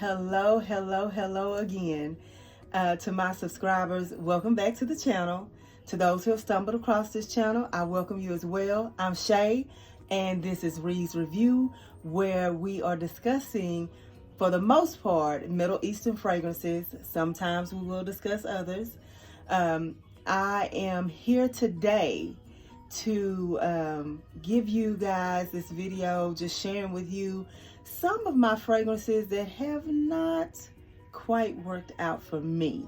Hello, hello, hello again. To my subscribers, welcome back to the channel. To those who have stumbled across this channel, I welcome you as well. I'm Shay, and this is Ree's Review, where we are discussing, for the most part, Middle Eastern fragrances. Sometimes we will discuss others. I am here today to give you guys this video, just sharing with you some of my fragrances that have not quite worked out for me.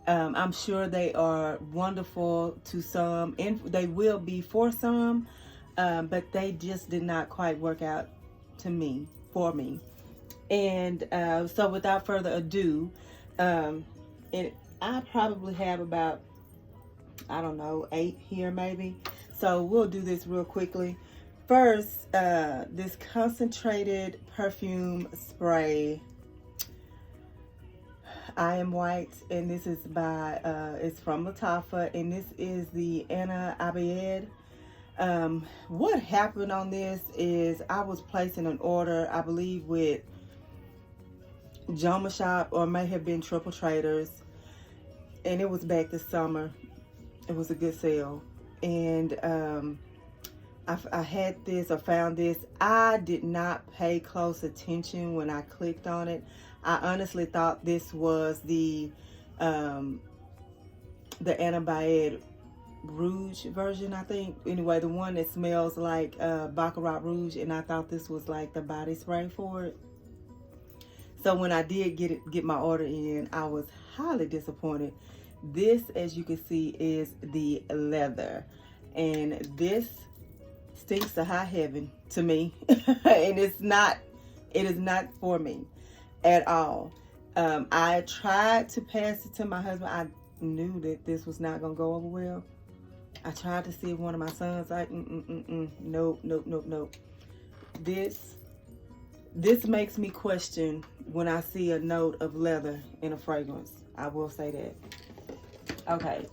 I'm sure they are wonderful to some, and they will be for some, but they just did not quite work out for me. And so without further ado, and I probably have about, I don't know, 8 here maybe. So we'll do this real quickly. First, this concentrated perfume spray. I Am White, and this is by, it's from Lattafa, and this is the Anna Abayed. What happened on this is I was placing an order, I believe, with Joma Shop, or may have been Triple Traders, and it was back this summer. It was a good sale, and I had this, or found this. I did not pay close attention when I clicked on it. I honestly thought this was the Anna Bayed Rouge version, I think. Anyway, the one that smells like Baccarat Rouge, and I thought this was like the body spray for it. So when I did get my order in, I was highly disappointed. This, as you can see, is the leather, and this stinks to high heaven to me. And it is not for me at all. I tried to pass it to my husband. I knew that this was not gonna go over well. I tried to see if one of my sons like, nope. This makes me question when I see a note of leather in a fragrance. I will say that. Okay,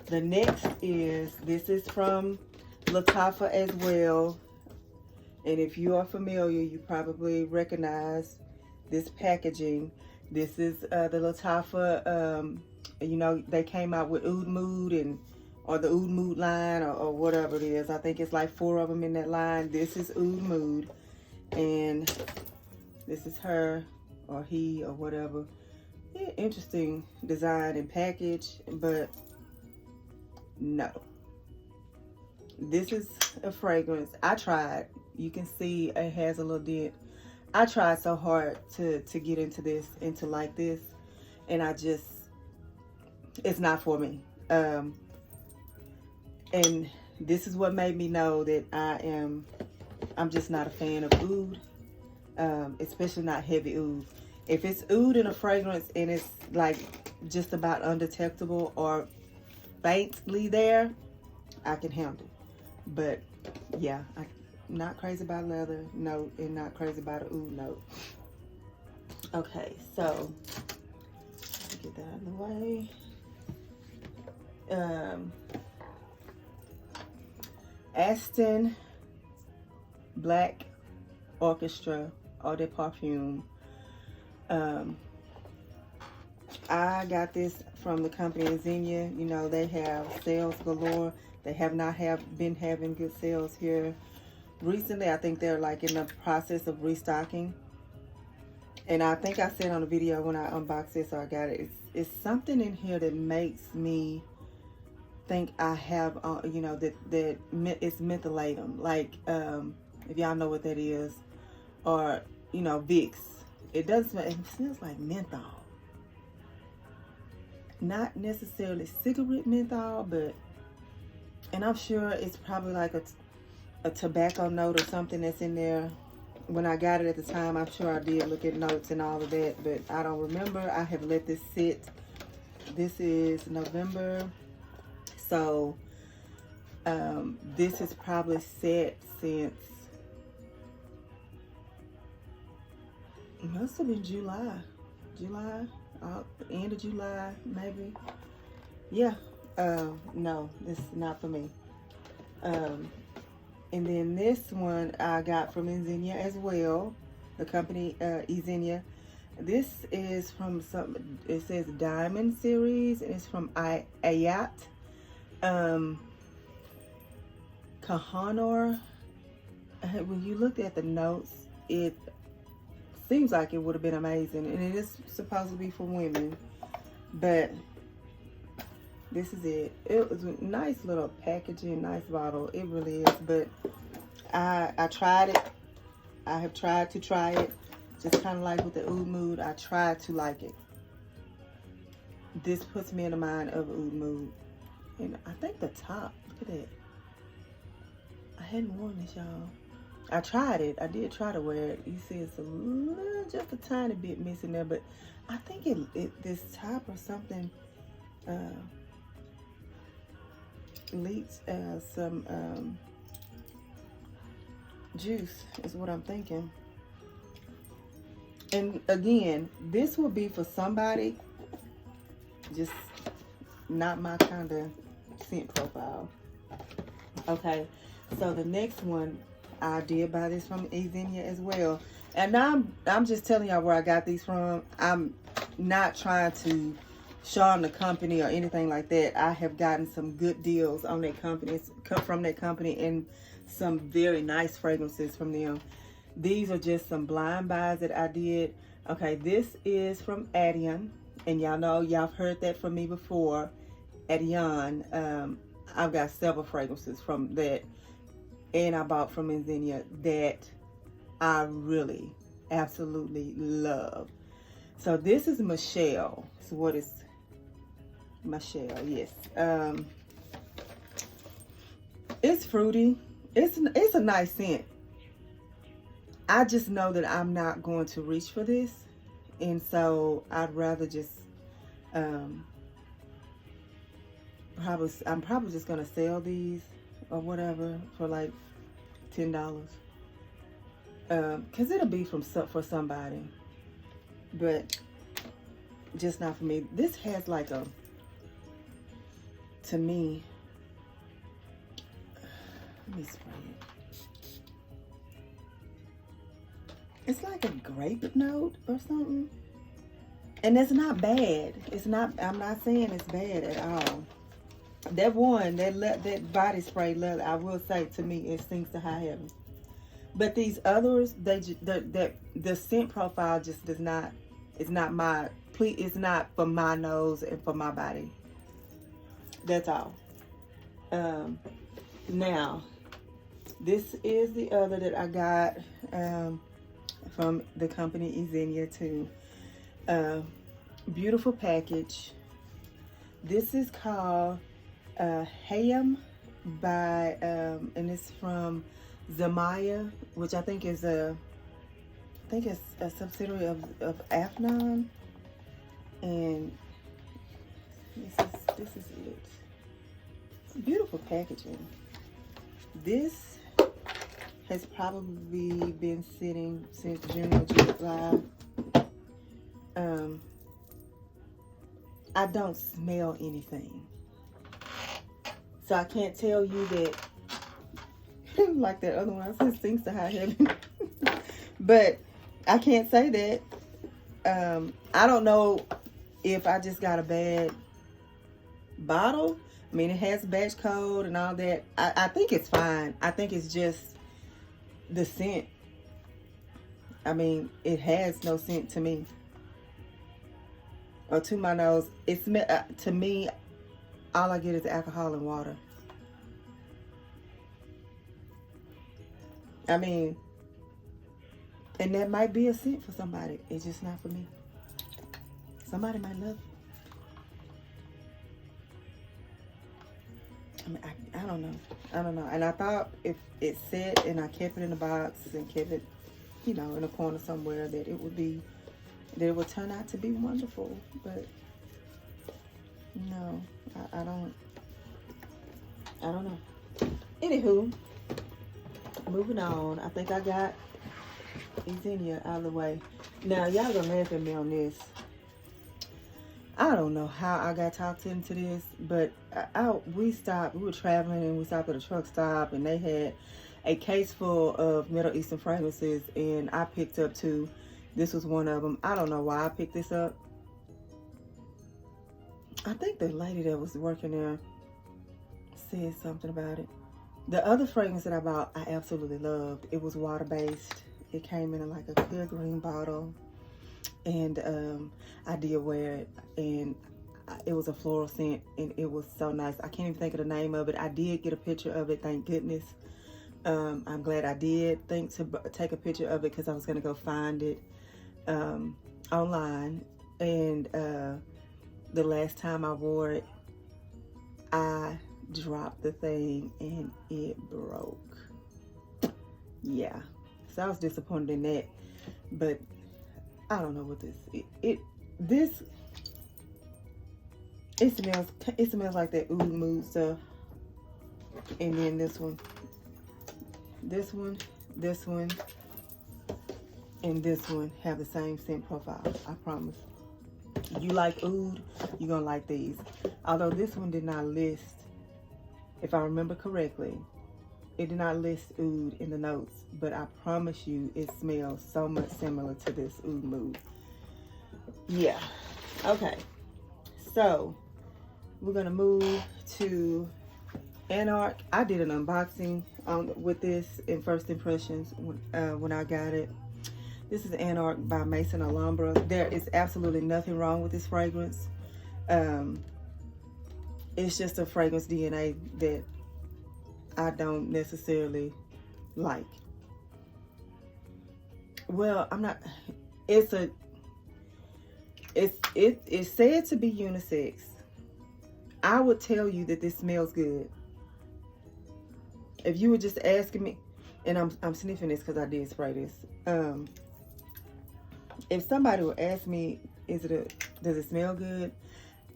the next is, this is from Lattafa as well, and if you are familiar, you probably recognize this packaging. This is the Lattafa, you know, they came out with Oud Mood, or the Oud Mood line, or whatever it is. I think it's like 4 of them in that line. This is Oud Mood, and this is her, or he, or whatever. Yeah, interesting design and package, but no. This is a fragrance. I tried. You can see it has a little dent. I tried so hard to get into this and to like this, and it's not for me. And this is what made me know that I'm just not a fan of oud, especially not heavy oud. If it's oud in a fragrance and it's like just about undetectable or faintly there, I can handle. But yeah, I'm not crazy about leather note, and not crazy about a oud note. Okay, so get that out of the way. Aston Black Orchestra Eau de Parfum. I got this from the company Xenia. You know, they have sales galore. They have not been having good sales here recently. I think they're like in the process of restocking. And I think I said on the video when I unboxed this, or I got it, it's something in here that makes me think I have, you know, that it's mentholatum. Like, if y'all know what that is, or, you know, Vicks. It does smell, it smells like menthol. Not necessarily cigarette menthol, but, and I'm sure it's probably like a tobacco note or something that's in there. When I got it at the time, I'm sure I did look at notes and all of that, but I don't remember. I have let this sit. This is November. So, this is probably set since, it must have been July, end of July, maybe. Yeah, no, this is not for me. And then this one I got from Xenia as well, the company Xenia. This is from some, it says Diamond Series, and it's from Ayat Kahonor. When you looked at the notes, it seems like it would have been amazing, and it is supposed to be for women, but this is it. It was a nice little packaging, nice bottle. It really is. But I tried it. I have tried to try it. Just kind of like with the Oud Mood, I tried to like it. This puts me in the mind of Oud Mood. And I think the top, look at that. I hadn't worn this, y'all. I tried it. I did try to wear it. You see it's a little, just a tiny bit missing there, but I think this top or something leaks some juice is what I'm thinking. And again, this will be for somebody just not my kind of scent profile. Okay, so the next one, I did buy this from Xenia as well. And now I'm just telling y'all where I got these from. I'm not trying to show them the company or anything like that. I have gotten some good deals on that company, from that company, and some very nice fragrances from them. These are just some blind buys that I did. Okay, this is from Adion, and y'all know, y'all have heard that from me before. Adion. I've got several fragrances from that, and I bought from Xenia that I really absolutely love. So this is Michelle. So what is Michelle? Yes. It's fruity. It's a nice scent. I just know that I'm not going to reach for this, and so I'd rather just I'm probably just gonna sell these or whatever for like $10, because it'll be for somebody, but just not for me. This has like a, to me, let me spray it. It's like a grape note or something, and it's not bad. It's not. I'm not saying it's bad at all. That one, that body spray, I will say, to me, it sings to high heaven. But these others, the scent profile just does not. It's not my. It's not for my nose and for my body. That's all. Now, this is the other that I got from the company Xenia too. Beautiful package. This is called Hayam by and it's from Zamaya, which I think is a subsidiary of Afnan, and this is it. Beautiful packaging. This has probably been sitting since June or July. I don't smell anything, so I can't tell you that like that other one I said stinks to high heaven. But I can't say that. I don't know if I just got a bad bottle. I mean, it has batch code and all that. I think it's fine. I think it's just the scent. I mean, it has no scent to me, or to my nose. It's to me, all I get is alcohol and water. I mean, and that might be a scent for somebody. It's just not for me. Somebody might love it. I mean, I don't know. I don't know. And I thought if it set and I kept it in the box and kept it, you know, in a corner somewhere, that it would turn out to be wonderful. But no, I don't know. Anywho, moving on. I think I got Xenia out of the way. Now, y'all gonna laugh at me on this. I don't know how I got talked into this, but we were traveling and we stopped at a truck stop, and they had a case full of Middle Eastern fragrances, and I picked up two, This was one of them. I don't know why I picked this up. I think the lady that was working there said something about it. The other fragrance that I bought, I absolutely loved. It was water-based. It came in like a clear green bottle. And I did wear it. And it was a floral scent. And it was so nice. I can't even think of the name of it. I did get a picture of it, thank goodness. I'm glad I did think to take a picture of it because I was going to go find it online. And the last time I wore it, I dropped the thing and it broke. Yeah, so I was disappointed in that. But I don't know what this it smells like that Oud Mood stuff. And then this one, and this one have the same scent profile. I promise. You like Oud, you're gonna like these. Although this one did not list, if I remember correctly, it did not list Oud in the notes, but I promise you it smells so much similar to this Oud Mood. Yeah. Okay. So we're gonna move to Anarch. I did an unboxing with this in First Impressions when I got it. This is Anarch by Maison Alhambra. There is absolutely nothing wrong with this fragrance. It's just a fragrance DNA that I don't necessarily like. Well, I'm not. It's said to be unisex. I would tell you that this smells good. If you were just asking me, and I'm sniffing this because I did spray this. If somebody would ask me, does it smell good?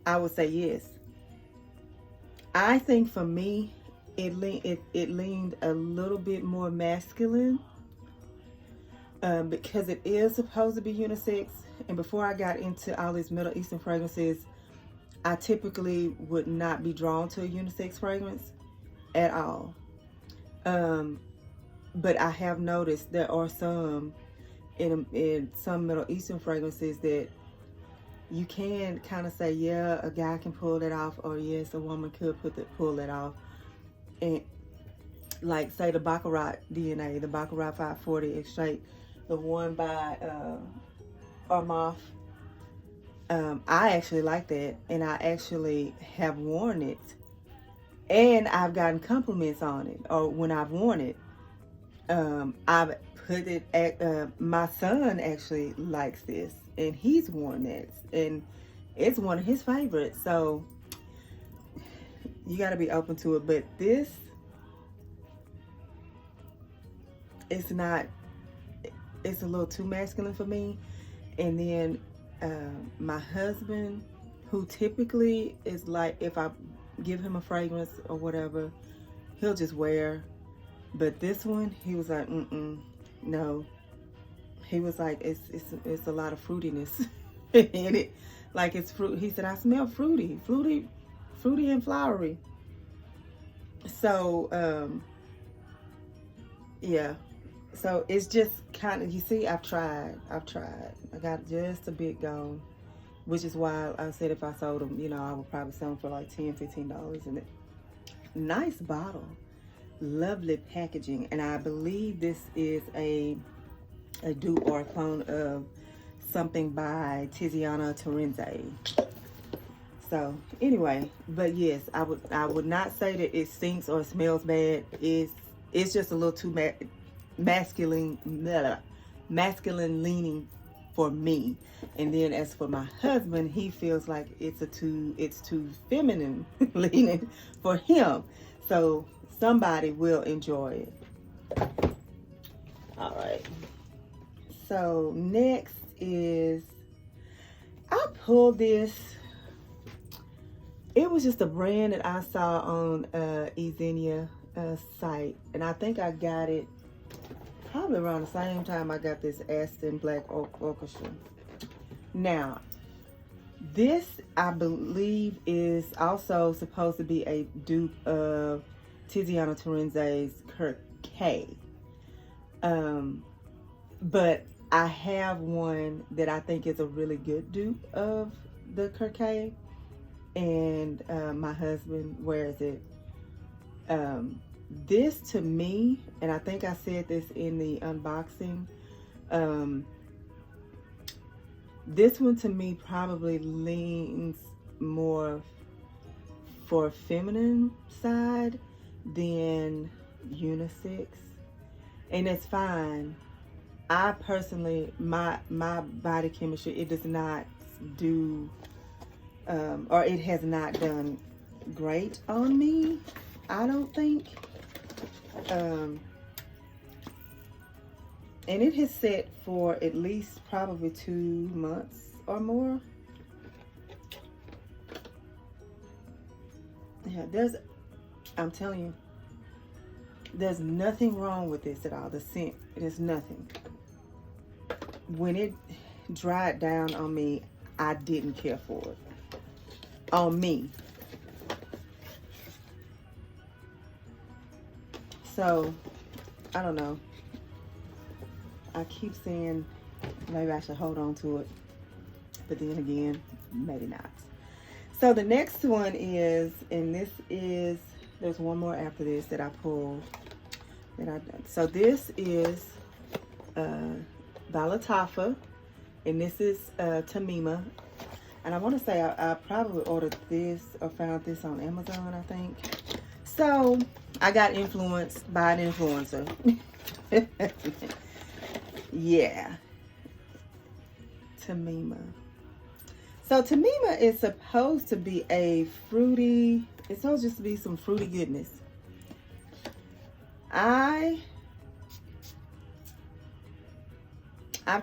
I would say yes. I think for me, it leaned a little bit more masculine because it is supposed to be unisex. And before I got into all these Middle Eastern fragrances, I typically would not be drawn to a unisex fragrance at all. But I have noticed there are some in some Middle Eastern fragrances that you can kind of say, yeah, a guy can pull that off, or yes, a woman could pull that off. And like say the Baccarat DNA, the Baccarat 540 Extrait, the one by Armaf. I actually like that, and I actually have worn it, and I've gotten compliments on it, or when I've worn it. I've put it at, my son actually likes this, and he's worn it, and it's one of his favorites, so you got to be open to it. But this, it's not, it's a little too masculine for me. And then my husband, who typically is like, if I give him a fragrance or whatever, he'll just wear. But this one, he was like, no. He was like, it's a lot of fruitiness in it. Like it's fruit. He said, I smell fruity and flowery. So, yeah. So it's just kind of, you see, I've tried. I got just a bit gone, which is why I said if I sold them, you know, I would probably sell them for like $10, $15. And nice bottle. Lovely packaging, and I believe this is a dupe or a clone of something by Tiziana Terenzi. So anyway, but yes, I would not say that it stinks or smells bad. It's just a little too masculine leaning for me. And then as for my husband, he feels like it's too feminine leaning for him. So somebody will enjoy it. All right. So next is, I pulled this. It was just a brand that I saw on Ezenia site, and I think I got it probably around the same time I got this Aston Black Orchestra. Now, this I believe is also supposed to be a dupe of Tiziana Terenzi's Kirk K. But I have one that I think is a really good dupe of the Kirkay, and my husband wears it. This to me, and I think I said this in the unboxing, this one to me probably leans more for feminine side than unisex, and it's fine. I personally, my body chemistry, it does not do, or it has not done great on me, I don't think. And it has set for at least probably 2 months or more. Yeah, I'm telling you, there's nothing wrong with this at all. The scent, there's nothing. When it dried down on me, I didn't care for it. On me. So, I don't know. I keep saying maybe I should hold on to it. But then again, maybe not. So the next one is, and this is, there's one more after this that I pulled. So this is Balatafa, and this is Tamima. And I want to say I probably ordered this or found this on Amazon, I think. So I got influenced by an influencer. Yeah. Tamima. So Tamima is supposed to be a fruity, it's supposed just to be some fruity goodness. I've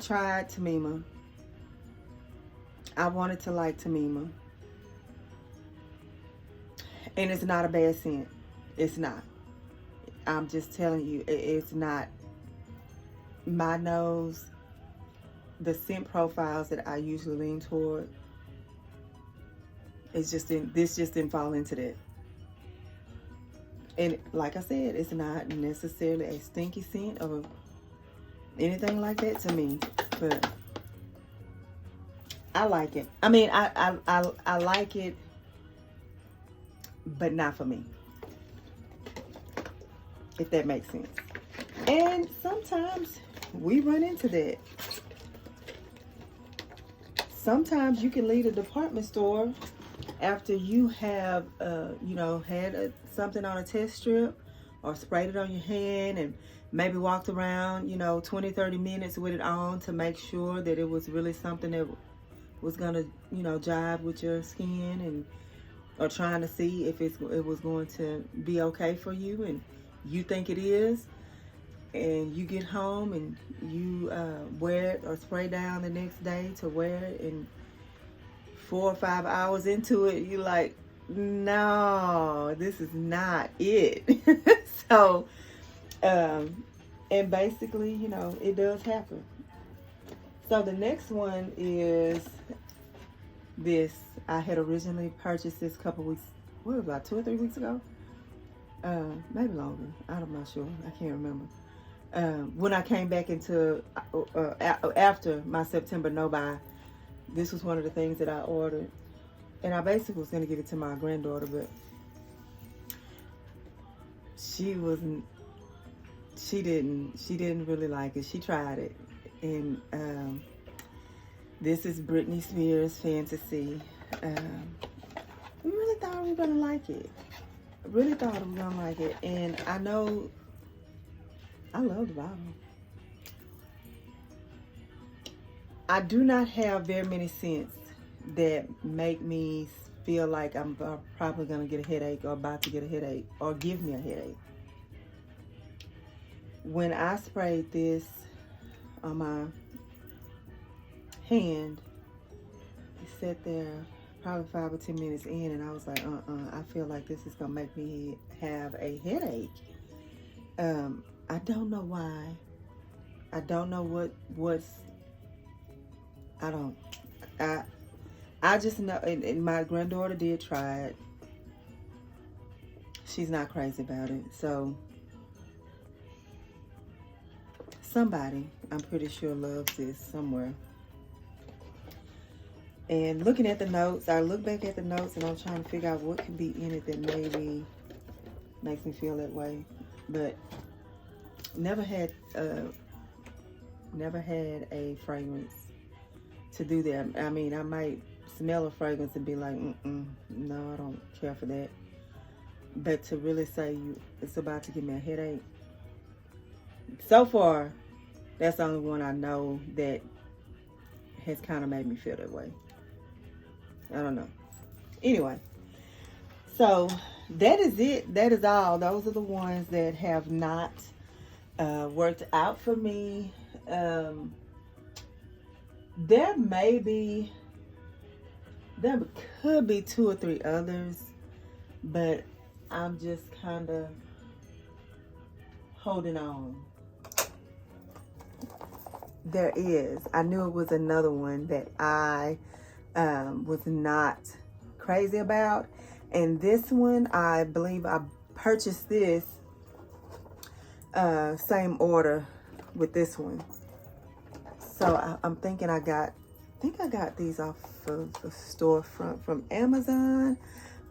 tried Tamima. I wanted to like Tamima. And it's not a bad scent. It's not. I'm just telling you, it's not. My nose, the scent profiles that I usually lean toward, it's just this just didn't fall into that. And like I said, it's not necessarily a stinky scent or anything like that to me, but I like it. I mean, I like it, but not for me, if that makes sense. And sometimes we run into that. Sometimes you can leave a department store after you have, you know, had something on a test strip or sprayed it on your hand and maybe walked around, you know, 20-30 minutes with it on to make sure that it was really something that was gonna, you know, jive with your skin, and or trying to see if it was going to be okay for you, and you think it is, and you get home and you wear it or spray down the next day to wear it, and 4 or 5 hours into it, you're like, no, this is not it. So, and basically, you know, it does happen. So the next one is this. I had originally purchased this a couple weeks, what, about 2 or 3 weeks ago? Maybe longer. I'm not sure. I can't remember. When I came back into, after my September no-buy, this was one of the things that I ordered. And I basically was going to give it to my granddaughter, but she didn't really like it. She tried it. And this is Britney Spears Fantasy. We really thought we were going to like it. Really thought we were going to like it. And I know, I love the bottle. I do not have very many scents that make me feel like I'm probably going to get a headache or about to get a headache or give me a headache. When I sprayed this on my hand, it sat there probably 5 or 10 minutes in, and I was like, I feel like this is going to make me have a headache. I don't know why. I don't know I just know, and my granddaughter did try it. She's not crazy about it. So somebody, I'm pretty sure loves this somewhere. And looking at the notes, I look back at the notes and I'm trying to figure out what could be in it that maybe makes me feel that way. But never had a fragrance to do that. I mean, I might smell a fragrance and be like, no, I don't care for that. But to really say it's about to give me a headache, so far, that's the only one I know that has kind of made me feel that way. I don't know. Anyway, so that is it. That is all. Those are the ones that have not worked out for me. There could be 2 or 3 others, but I'm just kind of holding on. There is. I knew it was another one that I was not crazy about. And this one, I believe I purchased this same order with this one. So I'm thinking I got these off of the storefront from Amazon.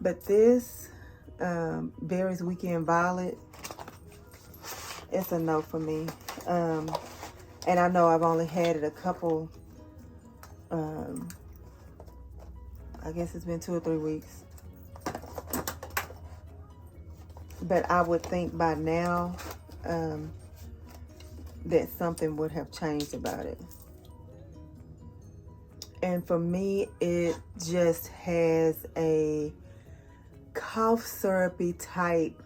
But this Berry's Weekend Violet, it's a no for me. And I know I've only had it a couple, I guess it's been 2 or 3 weeks. But I would think by now that something would have changed about it. And for me, it just has a cough syrupy type,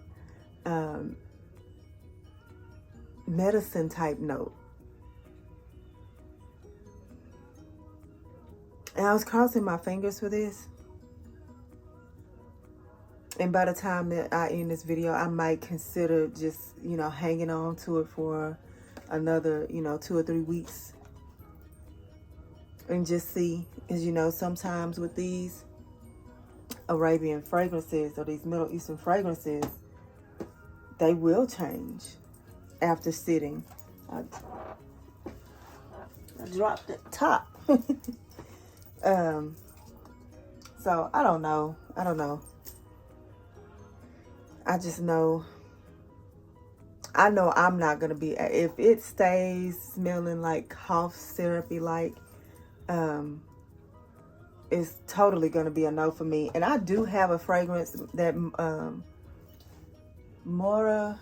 medicine type note. And I was crossing my fingers for this. And by the time that I end this video, I might consider just, hanging on to it for another, 2 or 3 weeks. And just see, as sometimes with these Arabian fragrances or these Middle Eastern fragrances, they will change after sitting. I dropped the top. So I don't know. I just know. I know I'm not gonna be, if it stays smelling like cough syrupy like, it's totally gonna be a no for me. And I do have a fragrance that Mora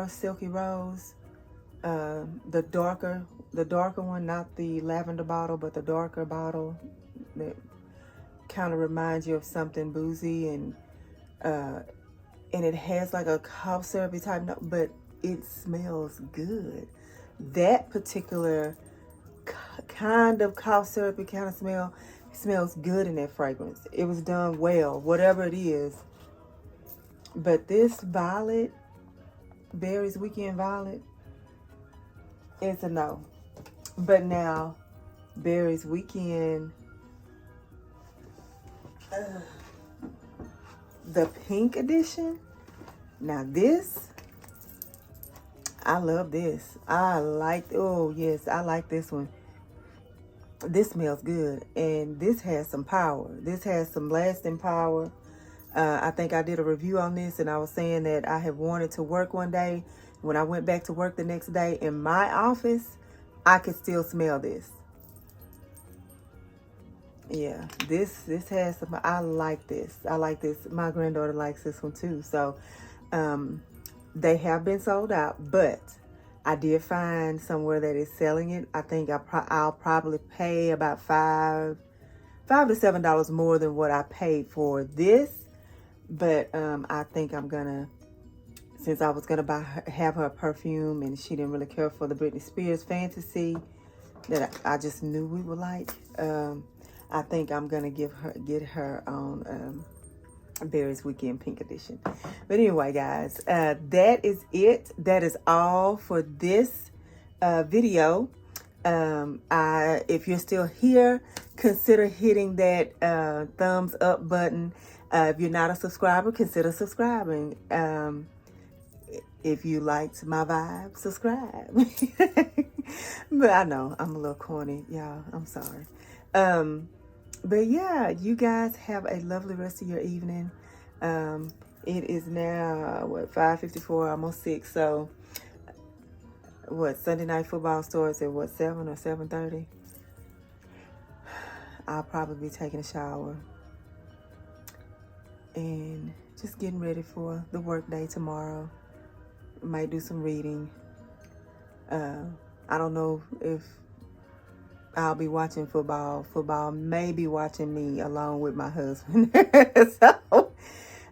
Silky Rose, the darker one, not the lavender bottle, but the darker bottle that kind of reminds you of something boozy, and it has like a cough syrupy type note, but it smells good. That particular kind of cough syrupy kind of smell smells good in that fragrance. It was done well, whatever it is. But this violet, Berry's Weekend Violet, it's a no. But now, Berry's Weekend, the pink edition. Now this, I love this. Oh yes, I like this one. This smells good, and this has some power. This has some lasting power. I think I did a review on this, and I was saying that I had worn it to work one day. When I went back to work the next day in my office, I could still smell this. Yeah, this has some, I like this. My granddaughter likes this one too. So they have been sold out, but I did find somewhere that is selling it. I think I'll probably pay about $5 to $7 more than what I paid for this. But I think I'm gonna, since I was gonna have her perfume, and she didn't really care for the Britney Spears Fantasy that I just knew we would like. I think I'm gonna get her on Berry's Weekend Pink Edition. But anyway, guys, that is it. That is all for this video. If you're still here, consider hitting that thumbs up button. If you're not a subscriber, consider subscribing. If you liked my vibe, subscribe. But I know I'm a little corny, y'all. I'm sorry. But yeah, you guys have a lovely rest of your evening. It is now, what, 5:54, almost 6. So, what, Sunday Night Football starts at, what, 7 or 7:30? I'll probably be taking a shower and just getting ready for the work day tomorrow. Might do some reading. I don't know if I'll be watching football. Football may be watching me along with my husband. So,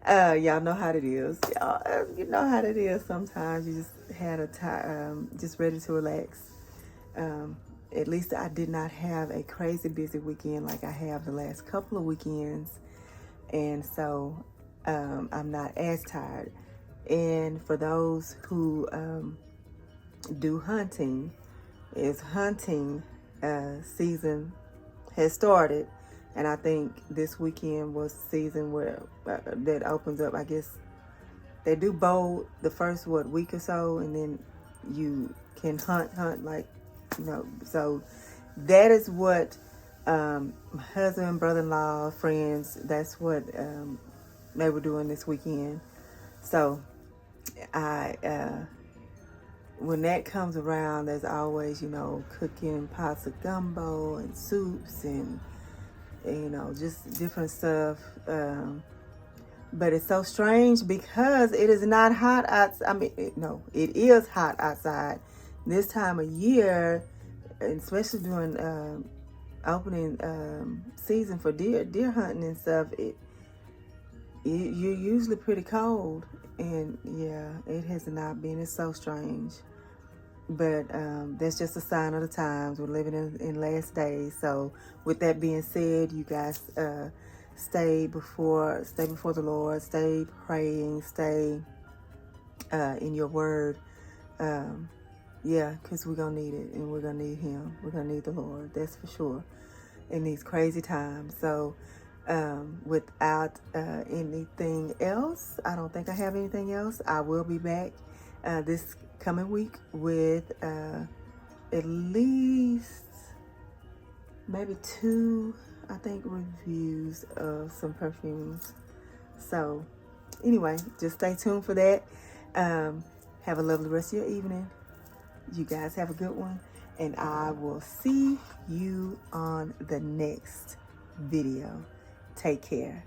y'all know how it is. Y'all, you know how it is. Sometimes you just had a time, just ready to relax. At least I did not have a crazy busy weekend like I have the last couple of weekends, and so I'm not as tired. And for those who do hunting, hunting season has started, and I think this weekend was season where that opens up. I guess they do bow the first week or so, and then you can hunt like, you know. So that is what my husband, brother-in-law, friends, that's what they were doing this weekend. So when that comes around, there's always, you know, cooking pots of gumbo and soups and, you know, just different stuff. But it's so strange because it is not hot outside. I mean, it is hot outside this time of year, and especially during opening season for deer hunting and stuff. You're usually pretty cold, and yeah, it has not been. It's so strange, but that's just a sign of the times. We're living in last days. So with that being said, you guys stay before the Lord, stay praying, stay in your word. Yeah, because we're gonna need it, and we're gonna need Him. We're gonna need the Lord, that's for sure, in these crazy times. So without anything else, I don't think I have anything else. I will be back this coming week with at least maybe 2, I think, reviews of some perfumes. So anyway, just stay tuned for that. Have a lovely rest of your evening. You guys have a good one, and I will see you on the next video. Take care.